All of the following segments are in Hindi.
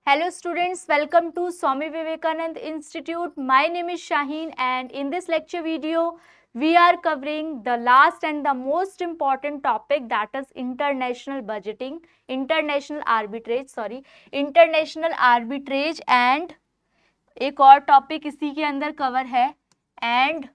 Hello students, welcome to Swami Vivekanand Institute. My name is Shaheen and in this lecture video, we are covering the last and the most important topic, that is international budgeting, international arbitrage and एक और टॉपिक इसी के अंदर कवर है and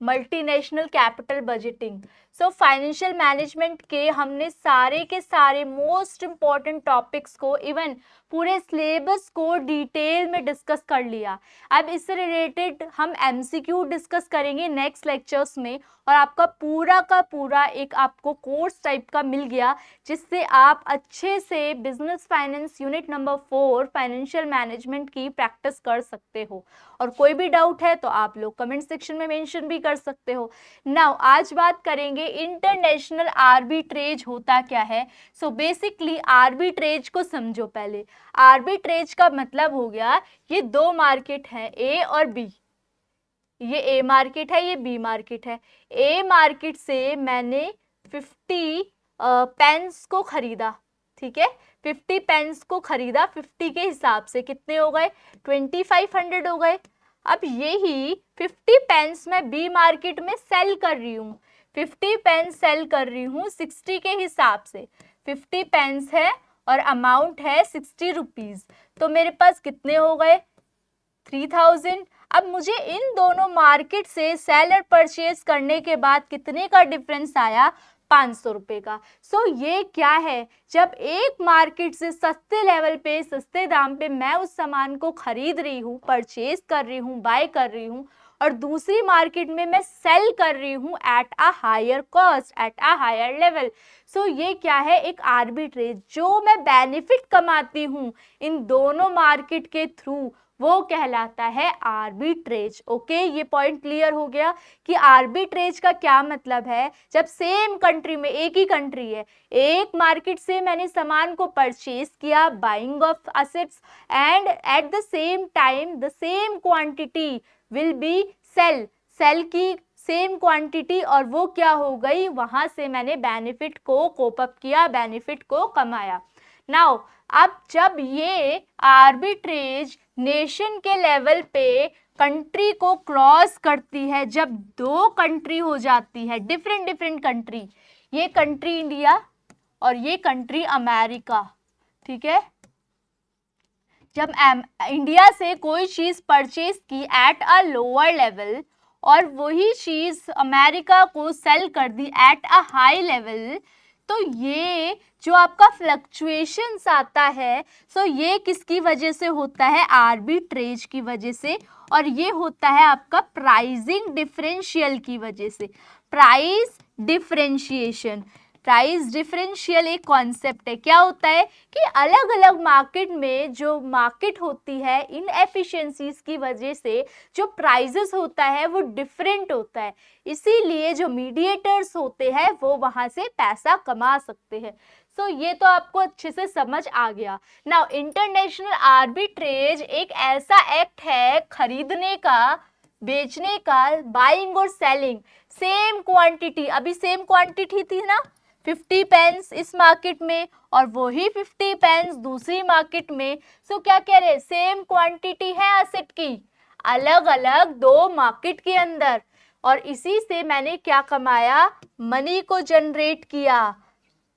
multinational capital budgeting. So financial management के हमने सारे के सारे मोस्ट इंपॉर्टेंट टॉपिक्स को इवन पूरे सिलेबस को डिटेल में डिस्कस कर लिया। अब इससे रिलेटेड हम एमसीक्यू डिस्कस करेंगे नेक्स्ट लेक्चर्स में और आपका पूरा का पूरा एक आपको कोर्स टाइप का मिल गया जिससे आप अच्छे से business finance unit number 4 financial management की प्रैक्टिस कर सकते हो। और कोई भी डाउट है तो आप लोग कमेंट सेक्शन में मेंशन भी कर सकते हो। नाउ आज बात करेंगे इंटरनेशनल आर्बिट्रेज होता क्या है। सो बेसिकली आर्बिट्रेज को समझो। पहले आर्बिट्रेज का मतलब हो गया ये दो मार्केट हैं ए और बी। ये ए मार्केट है, ये बी मार्केट है। ए मार्केट से मैंने 50 पेन्स को खरीदा, ठीक है, 50 पेन्स को खरीदा। 50 के हिसाब से कितने हो गए, 2500 हो गए। अब यही 50 पेन्स मैं बी मार्केट में सेल कर रही हूँ। 50 पेन्स सेल कर रही हूँ 60 के हिसाब से। 50 पेन्स है और अमाउंट है 60 रुपीज, तो मेरे पास कितने हो गए, 3000। अब मुझे इन दोनों मार्केट से सेल और परचेज करने के बाद कितने का डिफरेंस आया, 500 रुपए का। सो ये क्या है, जब एक मार्केट से सस्ते लेवल पे सस्ते दाम पे मैं उस सामान को खरीद रही हूँ, परचेज कर रही हूँ, बाय कर रही हूँ, और दूसरी मार्केट में मैं सेल कर रही हूँ at a higher cost, at a higher level. So ये क्या है, एक आर्बिट्रेज। जो मैं बेनिफिट कमाती हूँ इन दोनों मार्केट के थ्रू वो कहलाता है आर्बिट्रेज। ओके, ये पॉइंट क्लियर हो गया कि आर्बिट्रेज का क्या मतलब है। जब सेम कंट्री में, एक ही कंट्री है, एक मार्केट से मैंने सामान को परचेज किया, buying of assets, and at the same time the same quantity will be sell की सेम क्वांटिटी, और वो क्या हो गई, वहां से मैंने बेनिफिट को कोप अप किया, बेनिफिट को कमाया। नाउ अब जब ये आर्बिट्रेज नेशन के लेवल पे कंट्री को क्रॉस करती है, जब दो कंट्री हो जाती है, डिफरेंट कंट्री, ये कंट्री इंडिया और ये कंट्री अमेरिका, ठीक है, जब इंडिया से कोई चीज परचेज की एट अ लोअर लेवल और वही चीज अमेरिका को सेल कर दी एट अ हाई लेवल, तो ये जो आपका फ्लक्चुएशंस आता है, सो ये किसकी वजह से होता है, आर्बिट्रेज की वजह से, और ये होता है आपका प्राइसिंग डिफरेंशियल की वजह से। प्राइस डिफरेंशिएशन, प्राइस डिफरेंशियल एक कॉन्सेप्ट है। क्या होता है कि अलग अलग मार्केट में जो मार्केट होती है, इन एफिशिएंसीज की वजह से जो प्राइजेस होता है वो डिफरेंट होता है, इसीलिए जो मीडिएटर्स होते हैं वो वहां से पैसा कमा सकते हैं। सो ये तो आपको अच्छे से समझ आ गया। नाउ इंटरनेशनल आर्बिट्रेज एक ऐसा एक्ट है खरीदने का, बेचने का, बाइंग और सेलिंग, सेम क्वांटिटी, अभी सेम क्वांटिटी थी ना, 50 पेन्स इस मार्केट में और वही 50 पेन्स दूसरी मार्केट में। सो क्या कह रहे, सेम क्वांटिटी है एसेट की, अलग अलग दो मार्केट के अंदर, और इसी से मैंने क्या कमाया, मनी को जनरेट किया,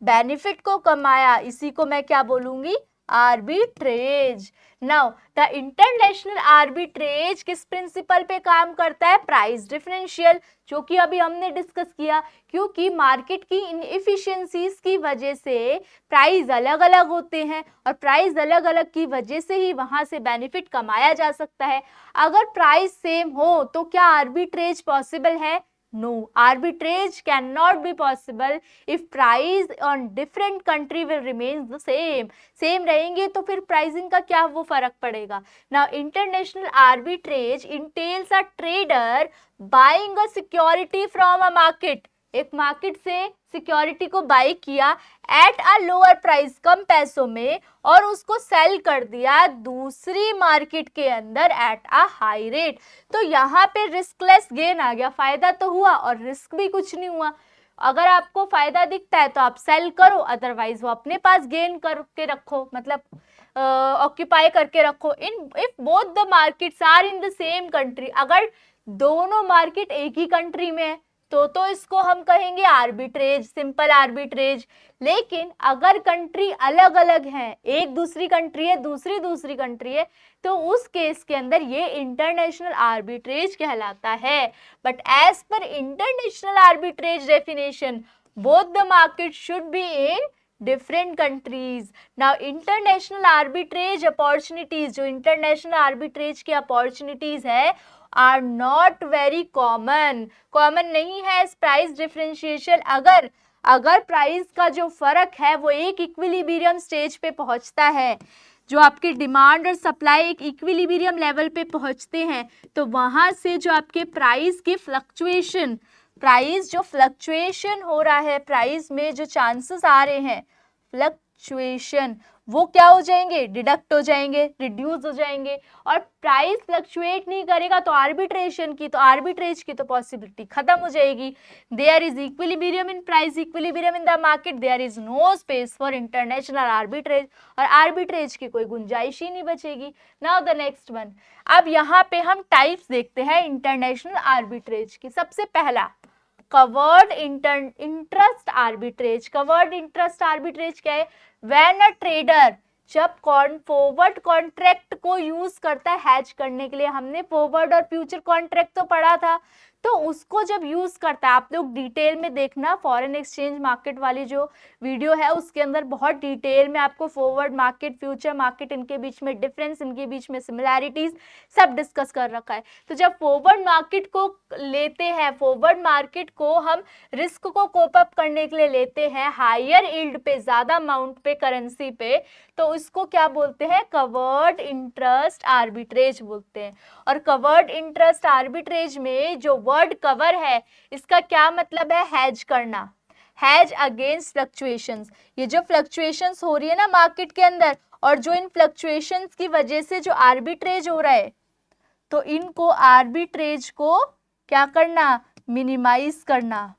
बेनिफिट को कमाया, इसी को मैं क्या बोलूंगी, arbitrage. Now the international arbitrage किस प्रिंसिपल पे काम करता है, प्राइस डिफरेंशियल, जो कि अभी हमने डिस्कस किया। क्योंकि मार्केट की इनएफिशिएंसीज की वजह से प्राइस अलग अलग होते हैं और प्राइस अलग अलग की वजह से ही वहां से बेनिफिट कमाया जा सकता है। अगर प्राइस सेम हो तो क्या आर्बिट्रेज पॉसिबल है, no, arbitrage cannot be possible if price on different country will remain the same रहेंगे तो फिर प्राइसिंग का क्या वो फर्क पड़ेगा। now international arbitrage entails a trader buying a security from a market, एक मार्केट से सिक्योरिटी को बाई किया एट अ लोअर प्राइस, कम पैसों में, और उसको सेल कर दिया दूसरी मार्केट के अंदर एट अ हाई रेट। तो यहाँ पे रिस्कलेस गेन आ गया, फायदा तो हुआ और रिस्क भी कुछ नहीं हुआ। अगर आपको फायदा दिखता है तो आप सेल करो, अदरवाइज वो अपने पास गेन करके रखो, मतलब ऑक्यूपाई करके रखो। In if both the markets are in the same country, अगर दोनों मार्केट एक ही कंट्री में है तो इसको हम कहेंगे आर्बिट्रेज, सिंपल आर्बिट्रेज। लेकिन अगर कंट्री अलग अलग है, एक दूसरी कंट्री है, दूसरी कंट्री है, तो उस केस के अंदर ये इंटरनेशनल आर्बिट्रेज कहलाता है। बट एज पर international arbitrage definition, both the markets should be in different countries. Now international arbitrage opportunities, जो international arbitrage की opportunities है, are not very common नहीं है इस प्राइस डिफरेंशिएशन। अगर प्राइस का जो फर्क है वो एक इक्विलिब्रियम स्टेज पे पहुंचता है, जो आपके डिमांड और सप्लाई एक इक्विलिब्रियम लेवल पे पहुंचते हैं, तो वहां से जो आपके प्राइस की फ्लक्चुएशन, प्राइस जो फ्लक्चुएशन हो रहा है, प्राइस में जो चांसेस आ रहे हैं फ्लक्चुएशन, वो क्या हो जाएंगे, डिडक्ट हो जाएंगे, रिड्यूस हो जाएंगे। और प्राइस फ्लक्चुएट नहीं करेगा तो आर्बिट्रेज की तो पॉसिबिलिटी खत्म हो जाएगी। There is equilibrium in price, equilibrium in the market, there is no space for international arbitrage, और आर्बिट्रेज की कोई गुंजाइश ही नहीं बचेगी। नाउ द नेक्स्ट वन, अब यहाँ पे हम टाइप्स देखते हैं इंटरनेशनल आर्बिट्रेज की। सबसे पहला covered interest arbitrage. Covered interest arbitrage क्या है? व्हेन अ ट्रेडर जब फॉरवर्ड कॉन्ट्रैक्ट को यूज करता है हैज करने के लिए, हमने फॉरवर्ड और फ्यूचर कॉन्ट्रैक्ट तो पढ़ा था, तो उसको जब यूज करता है, आप लोग डिटेल में देखना, फॉरेन एक्सचेंज मार्केट वाली जो वीडियो है उसके अंदर बहुत डिटेल में आपको फॉरवर्ड मार्केट, फ्यूचर मार्केट, इनके बीच में डिफरेंस, इनके बीच में सिमिलैरिटीज सब डिस्कस कर रखा है। तो जब फॉरवर्ड मार्केट को लेते हैं, फॉरवर्ड मार्केट को हम रिस्क को कोप अप करने के लिए लेते हैं हायर यील्ड पे, ज्यादा अमाउंट पे, करेंसी पे, तो इसको क्या बोलते हैं? कवर्ड इंटरेस्ट आर्बिट्रेज बोलते हैं। और कवर्ड इंटरेस्ट आर्बिट्रेज में जो वर्ड कवर है, इसका क्या मतलब है? हैज करना, हैज अगेंस्ट फ्लक्चुएशंस। ये जो फ्लक्चुएशंस हो रही है ना मार्केट के अंदर, और जो इन फ्लक्चुएशंस की वजह से जो आर्बिट्रेज हो रहा है, तो इनको आर्बिट्रेज को क्या करना? मिनिमाइज करना,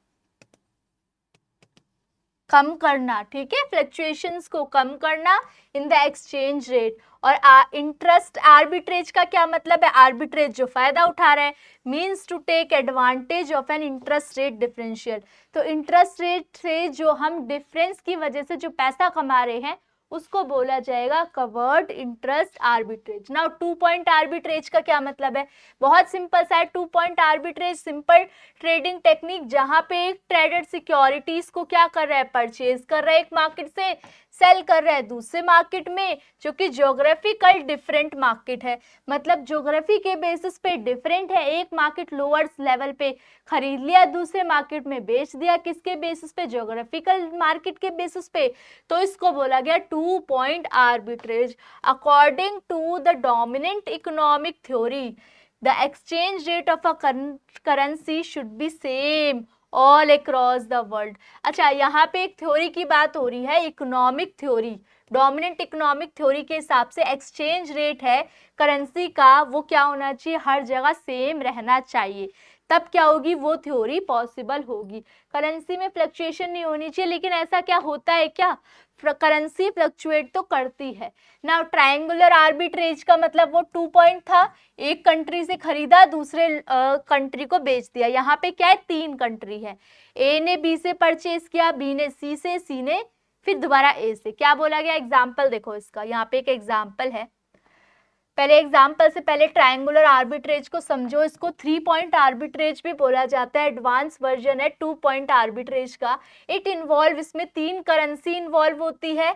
कम करना, ठीक है, फ्लक्चुएशंस को कम करना इन द एक्सचेंज रेट। और इंटरेस्ट आर्बिट्रेज का क्या मतलब है? आर्बिट्रेज जो फायदा उठा रहा है, means to take advantage of an interest rate differential. तो इंटरेस्ट रेट से जो हम डिफरेंस की वजह से जो पैसा कमा रहे हैं, उसको बोला जाएगा covered interest arbitrage. Now 2 point arbitrage का क्या मतलब है? बहुत सिंपल सा है। 2 point arbitrage simple trading technique, जहां पे एक ट्रेडर सिक्योरिटीज को क्या कर रहा है? परचेज कर रहा है एक मार्केट से, सेल कर रहा है दूसरे मार्केट में, जो कि ज्योग्राफिकल डिफरेंट मार्केट है, मतलब ज्योग्राफी के बेसिस पे डिफरेंट है। एक मार्केट लोअर लेवल पे खरीद लिया, दूसरे मार्केट में बेच दिया, किसके बेसिस पे? ज्योग्राफिकल मार्केट के बेसिस पे। तो इसको बोला गया 2 point arbitrage. According to the dominant economic theory, the exchange rate of a currency should be same all across the world. अच्छा, यहाँ पे एक थ्योरी की बात हो रही है, economic theory, dominant economic theory के हिसाब से एक्सचेंज रेट है करेंसी का, वो क्या होना चाहिए? हर जगह सेम रहना चाहिए, तब क्या होगी? वो थ्योरी पॉसिबल होगी। करेंसी में फ्लक्चुएशन नहीं होनी चाहिए, लेकिन ऐसा क्या होता है क्या? करेंसी फ्लक्चुएट तो करती है ना। ट्रायंगुलर आर्बिट्रेज का मतलब वो 2 पॉइंट था, एक कंट्री से खरीदा, दूसरे कंट्री को बेच दिया। यहाँ पे क्या है? 3 कंट्री है, ए ने बी से परचेज किया, बी ने सी से, सी ने फिर दोबारा ए से। क्या बोला गया? एग्जाम्पल देखो इसका, यहाँ पे एक एग्जाम्पल है। पहले एग्जाम्पल से पहले ट्रायंगुलर आर्बिट्रेज को समझो। इसको 3 पॉइंट आर्बिट्रेज भी बोला जाता है, एडवांस वर्जन है 2 पॉइंट आर्बिट्रेज का। इट इन्वॉल्व, इसमें 3 करेंसी इन्वॉल्व होती है,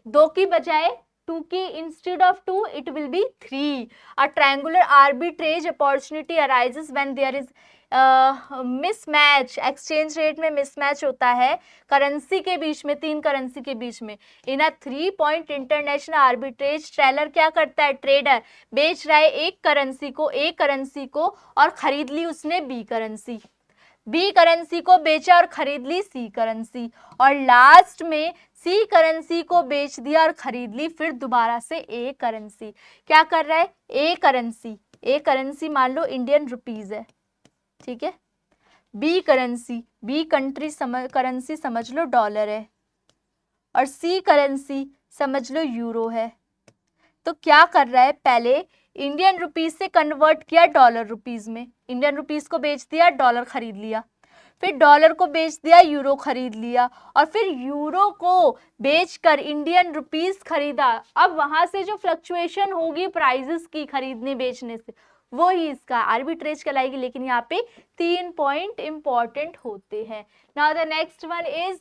2 की बजाय 2 की, instead of 2 it will be 3। A triangular arbitrage opportunity arises when there is mismatch, exchange rate में मिसमैच होता है करेंसी के बीच में, 3 करेंसी के बीच में। इन अ 3 पॉइंट इंटरनेशनल आर्बिट्रेज, ट्रेलर क्या करता है? ट्रेडर बेच रहा है एक करेंसी को और खरीद ली उसने बी करेंसी, बी करेंसी को बेचा और खरीद ली सी करेंसी, और लास्ट में सी करेंसी को बेच दिया और खरीद ली फिर दोबारा से ए करेंसी। क्या कर रहा है? ए करेंसी मान लो इंडियन रुपीज है, ठीक है, B currency, B country currency समझ लो डॉलर है, और सी करेंसी समझ लो यूरो है। तो क्या कर रहा है, पहले इंडियन रुपीस से कन्वर्ट किया डॉलर रुपीस में, इंडियन रुपीस को बेच दिया, डॉलर खरीद लिया, फिर डॉलर को बेच दिया, यूरो खरीद लिया, और फिर यूरो को बेचकर इंडियन रुपीस खरीदा। अब वहां से जो फ्लक्चुएशन होगी प्राइसेस की खरीदने बेचने से, वो ही इसका आर्बिट्रेज कहलाएगी। लेकिन यहाँ पे 3 पॉइंट इंपॉर्टेंट होते हैं। Now the next one is,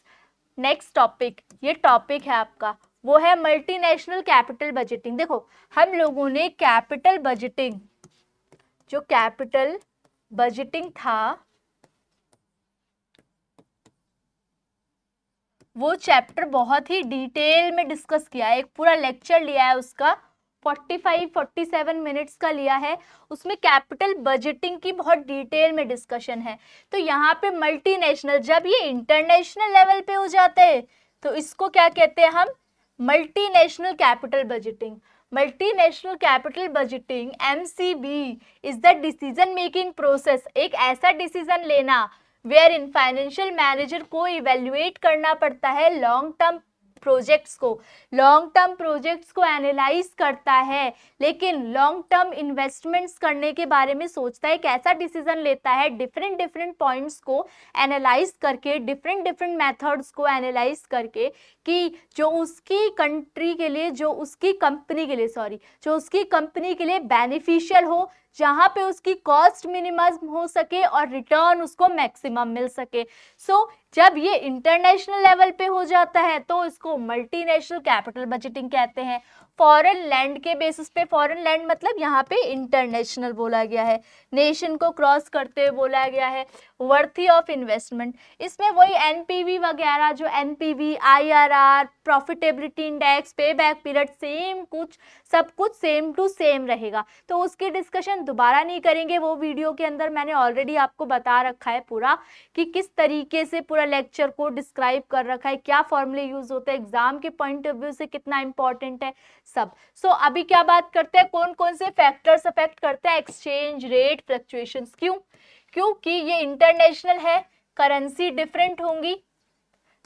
next topic, ये टॉपिक है आपका, वो है मल्टीनेशनल कैपिटल बजटिंग। देखो हम लोगों ने कैपिटल बजटिंग, जो कैपिटल बजटिंग था वो चैप्टर बहुत ही डिटेल में डिस्कस किया है, एक पूरा लेक्चर लिया है उसका, 45-47 मिनट्स का लिया है, उसमें कैपिटल बजटिंग की बहुत डिटेल में डिस्कशन है। तो यहाँ पे मल्टीनेशनल, जब ये इंटरनेशनल लेवल पे हो जाते हैं तो इसको क्या कहते हैं हम, multinational capital budgeting. Multinational capital budgeting MCB is the decision making process, एक ऐसा डिसीजन लेना वेयर इन फाइनेंशियल मैनेजर को इवेल्युएट करना पड़ता है लॉन्ग टर्म प्रोजेक्ट्स को, लॉन्ग टर्म प्रोजेक्ट्स को एनालाइज करता है, लेकिन लॉन्ग टर्म इन्वेस्टमेंट्स करने के बारे में सोचता है, एक ऐसा डिसीजन लेता है डिफरेंट डिफरेंट पॉइंट्स को एनालाइज करके, डिफरेंट डिफरेंट मेथड्स को एनालाइज करके, कि जो उसकी कंट्री के लिए, जो उसकी कंपनी के लिए, जो उसकी कंपनी के लिए बेनिफिशियल हो, जहाँ पे उसकी कॉस्ट मिनिमम हो सके और रिटर्न उसको मैक्सिमम मिल सके। सो जब ये इंटरनेशनल लेवल पे हो जाता है तो इसको मल्टीनेशनल कैपिटल बजटिंग कहते हैं। फॉरेन लैंड के बेसिस पे, फॉरेन लैंड मतलब यहाँ पे इंटरनेशनल बोला गया है, नेशन को क्रॉस करते हुए बोला गया है, वर्थी ऑफ इन्वेस्टमेंट, इसमें वही एनपीवी वगैरह, जो एनपीवी, आईआरआर, प्रॉफिटेबिलिटी इंडेक्स, पे बैक पीरियड, सेम कुछ, सब कुछ सेम टू सेम रहेगा। तो उसकी डिस्कशन दोबारा नहीं करेंगे, वो वीडियो के अंदर मैंने ऑलरेडी आपको बता रखा है पूरा, कि किस तरीके से पूरा लेक्चर को डिस्क्राइब कर रखा है, क्या फॉर्मूले यूज होते हैं, एग्जाम के पॉइंट ऑफ व्यू से कितना इंपॉर्टेंट है सब। सो अभी क्या बात करते हैं, कौन कौन से फैक्टर्स अफेक्ट करते हैं एक्सचेंज रेट फ्लक्चुएशंस। क्यों, क्योंकि ये इंटरनेशनल है, करेंसी डिफरेंट होंगी,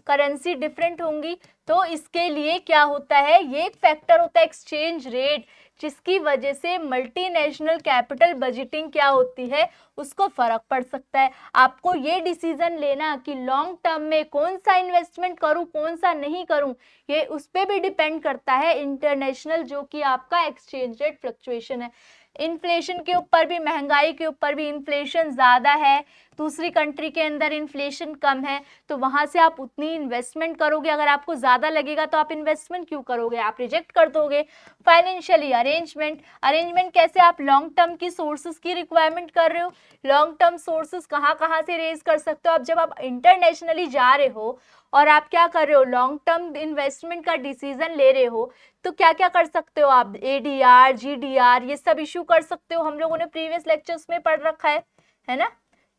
करेंसी डिफरेंट होंगी, तो इसके लिए क्या होता है, ये एक फैक्टर होता है एक्सचेंज रेट, जिसकी वजह से मल्टीनेशनल कैपिटल बजटिंग क्या होती है, उसको फर्क पड़ सकता है। आपको ये डिसीजन लेना कि लॉन्ग टर्म में कौन सा इन्वेस्टमेंट करूं, कौन सा नहीं करूं, ये उस पर भी डिपेंड करता है इंटरनेशनल, जो कि आपका एक्सचेंज रेट फ्लक्चुएशन है। इन्फ्लेशन के ऊपर भी, महंगाई के ऊपर भी, इन्फ्लेशन ज़्यादा है, दूसरी कंट्री के अंदर इन्फ्लेशन कम है, तो वहाँ से आप उतनी इन्वेस्टमेंट करोगे, अगर आपको ज़्यादा लगेगा तो आप इन्वेस्टमेंट क्यों करोगे, आप रिजेक्ट कर दोगे। फाइनेंशियली अरेंजमेंट, अरेंजमेंट कैसे, आप लॉन्ग टर्म की सोर्सेज की रिक्वायरमेंट कर रहे हो, लॉन्ग टर्म सोर्सेज कहाँ से रेज कर सकते हो। अब जब आप इंटरनेशनली जा रहे हो और आप क्या कर रहे हो, लॉन्ग टर्म इन्वेस्टमेंट का डिसीजन ले रहे हो, तो क्या क्या कर सकते हो आप, ADR, GDR, ये सब इशू कर सकते हो, हम लोगों ने प्रीवियस लेक्चर्स में पढ़ रखा है ना।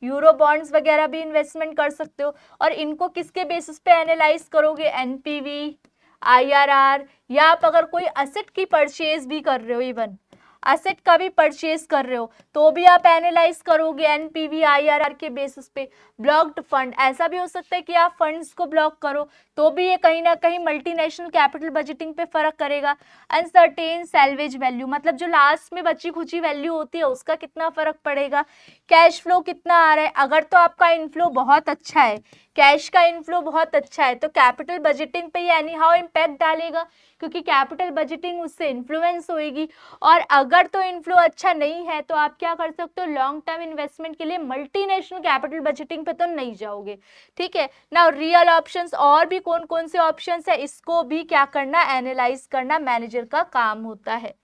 यूरो बॉन्ड्स वगैरह भी इन्वेस्टमेंट कर सकते हो, और इनको किसके बेसिस पे एनालाइज करोगे, NPV, IRR, या आप अगर कोई असेट की परचेज भी कर रहे हो, इवन असेट का भी परचेज कर रहे हो, तो भी आप एनालाइज करोगे NPV, IRR के बेसिस पे। ब्लॉक्ड फंड, ऐसा भी हो सकता है कि आप फंड्स को ब्लॉक करो, तो भी ये कहीं ना कहीं मल्टीनेशनल कैपिटल बजटिंग पे फर्क करेगा। अनसर्टेन सैल्वेज वैल्यू, मतलब जो लास्ट में बची खुची वैल्यू होती है उसका कितना फर्क पड़ेगा। कैश फ्लो कितना आ रहा है, अगर तो आपका इनफ्लो बहुत अच्छा है, कैश का इनफ्लो बहुत अच्छा है, तो कैपिटल बजटिंग पे ये एनी हाउ इम्पैक्ट डालेगा, क्योंकि कैपिटल बजटिंग उससे इन्फ्लुएंस होएगी। और अगर तो इनफ्लो अच्छा नहीं है तो आप क्या कर सकते हो, लॉन्ग टर्म इन्वेस्टमेंट के लिए मल्टीनेशनल कैपिटल बजटिंग पे तो नहीं जाओगे, ठीक है ना। रियल ऑप्शंस, और भी कौन कौन से ऑप्शंस है, इसको भी क्या करना, एनालाइज करना मैनेजर का काम होता है।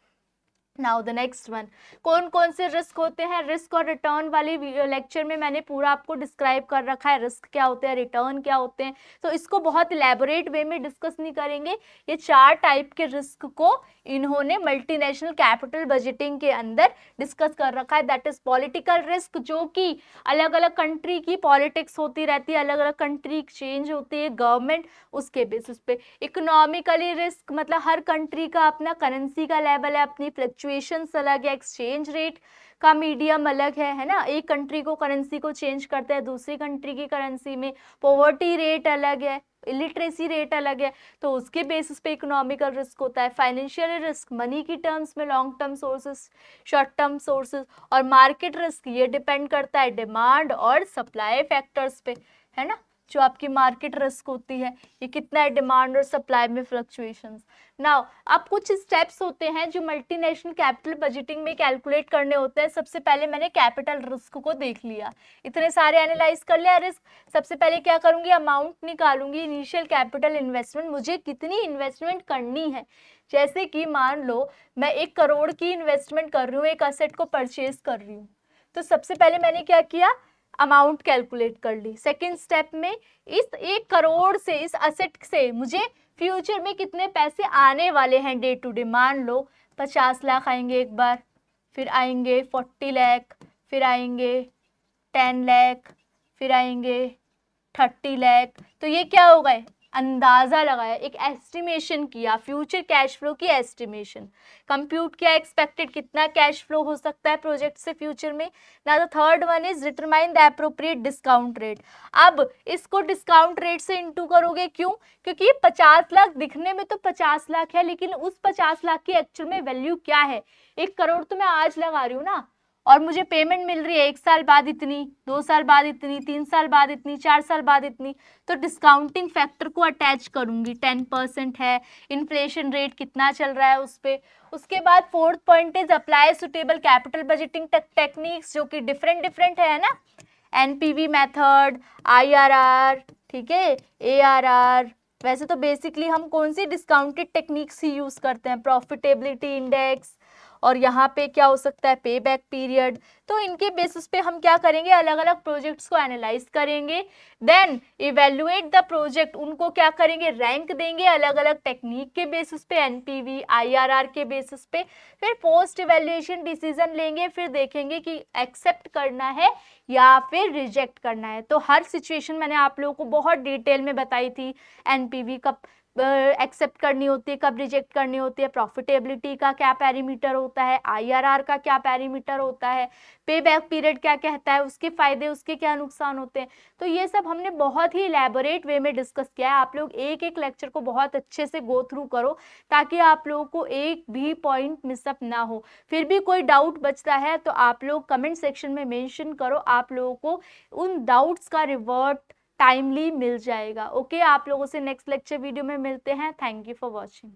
नाउ द नेक्स्ट वन, कौन कौन से रिस्क होते हैं, रिस्क और रिटर्न वाले लेक्चर में मैंने पूरा आपको डिस्क्राइब कर रखा है, रिस्क क्या होते हैं, रिटर्न क्या होते हैं, तो इसको बहुत इलेबोरेट वे में डिस्कस नहीं करेंगे। ये 4 टाइप के रिस्क को इन्होंने मल्टीनेशनल कैपिटल बजटिंग के अंदर डिस्कस कर रखा है। दैट इज पॉलिटिकल रिस्क, जो कि अलग अलग कंट्री की पॉलिटिक्स होती रहती है, अलग अलग कंट्री चेंज होती है, गवर्नमेंट, उसके बेसिस पे। इकोनॉमिकली रिस्क, मतलब हर कंट्री का अपना करेंसी का लेवल है, अपनी फ्लक्चुएशंस अलग है, एक्सचेंज रेट का मीडियम अलग है ना, एक कंट्री को करेंसी को चेंज करता है दूसरी कंट्री की करेंसी में, पॉवर्टी रेट अलग है, इलिटरेसी रेट अलग है, तो उसके बेसिस पे इकोनॉमिकल रिस्क होता है। फाइनेंशियल रिस्क मनी की टर्म्स में long term sources, short term sources, और मार्केट रिस्क ये डिपेंड करता है डिमांड और सप्लाई फैक्टर्स पे, है ना, जो आपकी मार्केट रिस्क होती है, ये कितना है डिमांड और सप्लाई में फ्लक्चुएशंस। नाउ अब कुछ स्टेप्स होते हैं जो मल्टीनेशनल कैपिटल बजटिंग में कैलकुलेट करने होते हैं। सबसे पहले मैंने कैपिटल रिस्क को देख लिया, इतने सारे एनालाइज कर लिया रिस्क। सबसे पहले क्या करूंगी, अमाउंट निकालूंगी, इनिशियल कैपिटल इन्वेस्टमेंट, मुझे कितनी इन्वेस्टमेंट करनी है। जैसे कि मान लो मैं 1 करोड़ की इन्वेस्टमेंट कर रही हूँ, एक असेट को परचेज कर रही हूँ, तो सबसे पहले मैंने क्या किया, अमाउंट कैलकुलेट कर ली। सेकेंड स्टेप में इस 1 करोड़ से, इस असेट से मुझे फ्यूचर में कितने पैसे आने वाले हैं डे टू डे। मान लो 50 लाख आएंगे एक बार, फिर आएंगे 40 लाख, फिर आएंगे 10 लाख, फिर आएंगे 30 लाख। तो ये क्या हो गए, अंदाजा लगाया, एक एस्टिमेशन किया, फ्यूचर कैश फ्लो की एस्टिमेशन, कंप्यूट किया एक्सपेक्टेड कितना कैश फ्लो हो सकता है प्रोजेक्ट से फ्यूचर में। ना the third one is determine the appropriate discount rate. अब इसको डिस्काउंट रेट से इंटू करोगे, क्यों, क्योंकि ये 50 लाख दिखने में तो 50 लाख है, लेकिन उस 50 लाख की एक्चुअल में वैल्यू क्या है। 1 करोड़ तो मैं आज लगा रही हूँ ना, और मुझे पेमेंट मिल रही है 1 साल बाद इतनी, 2 साल बाद इतनी, 3 साल बाद इतनी, 4 साल बाद इतनी, तो डिस्काउंटिंग फैक्टर को अटैच करूंगी, 10% है, इन्फ्लेशन रेट कितना चल रहा है उस पर। उसके बाद fourth point is apply suitable capital budgeting techniques, जो कि डिफरेंट है ना, एनपीवी मेथड, आईआरआर, ठीक है, एआरआर। वैसे तो बेसिकली हम कौन सी डिस्काउंटेड टेक्निक्स ही यूज करते हैं, प्रॉफिटेबिलिटी इंडेक्स, और यहाँ पे क्या हो सकता है, पे बैक पीरियड। तो इनके बेसिस पे हम क्या करेंगे, अलग अलग प्रोजेक्ट्स को एनालाइज करेंगे, देन इवेल्युएट द प्रोजेक्ट, उनको क्या करेंगे, रैंक देंगे अलग अलग टेक्निक के बेसिस पे, एनपीवी आईआरआर के बेसिस पे, फिर पोस्ट इवेल्युएशन डिसीजन लेंगे, फिर देखेंगे कि एक्सेप्ट करना है या फिर रिजेक्ट करना है। तो हर सिचुएशन मैंने आप लोगों को बहुत डिटेल में बताई थी, एनपीवी कब एक्सेप्ट करनी होती है, कब रिजेक्ट करनी होती है, प्रॉफिटेबिलिटी का क्या पैरामीटर होता है, आईआरआर का क्या पैरामीटर होता है, पे बैक पीरियड क्या कहता है, उसके फायदे उसके क्या नुकसान होते हैं। तो ये सब हमने बहुत ही इलेबोरेट वे में डिस्कस किया है। आप लोग एक एक लेक्चर को बहुत अच्छे से गो थ्रू करो, ताकि आप लोगों को एक भी पॉइंट मिसअप ना हो। फिर भी कोई डाउट बचता है तो आप लोग कमेंट सेक्शन में मेंशन करो, आप लोगों को उन डाउट्स का रिवर्ट टाइमली मिल जाएगा। ओके, आप लोगों से नेक्स्ट लेक्चर वीडियो में मिलते हैं। Thank you for watching.